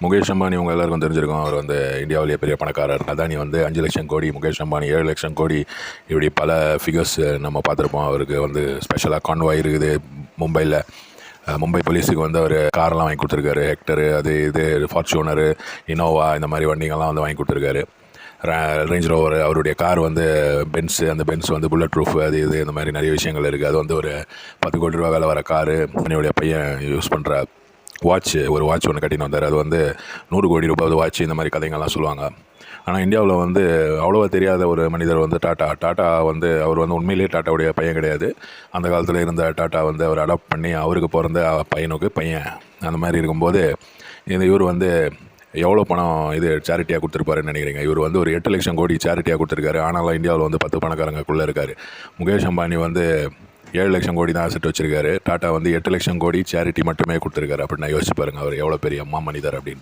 முகேஷ் அம்பானி உங்கள் எல்லாருக்கும் தெரிஞ்சிருக்கும். அவர் வந்து இந்தியாவிலேயே பெரிய பணக்காரர். அதானி வந்து 5 லட்சம் கோடி, முகேஷ் அம்பானி 7 லட்சம் கோடி, இப்படி பல ஃபிகர்ஸ் நம்ம பார்த்துருப்போம். அவருக்கு வந்து ஸ்பெஷலாக கான்வாய் இருக்குது மும்பையில். மும்பை போலீஸுக்கு வந்து அவர் காரெலாம் வாங்கி கொடுத்துருக்காரு. ஹெக்டரு, அது இது, ஃபார்ச்சூனரு, இனோவா, இந்த மாதிரி வண்டிங்கள்லாம் வந்து வாங்கி கொடுத்துருக்காரு. ரேஞ்ச் ரோவர், அவருடைய கார் வந்து பென்ஸு, அந்த பென்ஸ் வந்து புல்லட் ப்ரூஃப், அது இது, இந்த மாதிரி நிறைய விஷயங்கள் இருக்குது. அது வந்து ஒரு 10 கோடி ரூபா வேலை வர காரு. என்னுடைய பையன் யூஸ் பண்ணுற ஒரு வாட்ச் ஒன்று கட்டின்னு வந்தார். அது வந்து 100 கோடி ரூபாய் வாட்ச், இந்த மாதிரி கதைங்கள்லாம் சொல்லுவாங்க. ஆனால் இந்தியாவில் வந்து அவ்வளோவா தெரியாத ஒரு மனிதர் வந்து டாட்டா வந்து அவர் வந்து உண்மையிலேயே டாட்டாவுடைய பையன் கிடையாது. அந்த காலத்தில் இருந்த டாட்டா வந்து அவர் அடாப்ட் பண்ணி அவருக்கு பிறந்த பையன் அந்த மாதிரி இருக்கும்போது இவர் வந்து எவ்வளோ பணம் இது சேரிட்டியாக கொடுத்துருப்பாருன்னு நினைக்கிறீங்க? இவர் வந்து ஒரு 8 லட்சம் கோடி சேரிட்டியாக கொடுத்துருக்காரு. ஆனாலும் இந்தியாவில் வந்து 10 பணக்காரங்களுக்குள்ளே இருக்கார். முகேஷ் அம்பானி வந்து 7 லட்சம் கோடி தான் அசெட் வச்சுருக்காரு. டாட்டா வந்து 8 லட்சம் கோடி சேரிட்டி மட்டுமே கொடுத்துருக்காரு. அப்படின்னு நான் யோசிச்சு பாருங்கள், அவர் எவ்வளோ பெரிய மனிதர் அப்படின்ட்டு.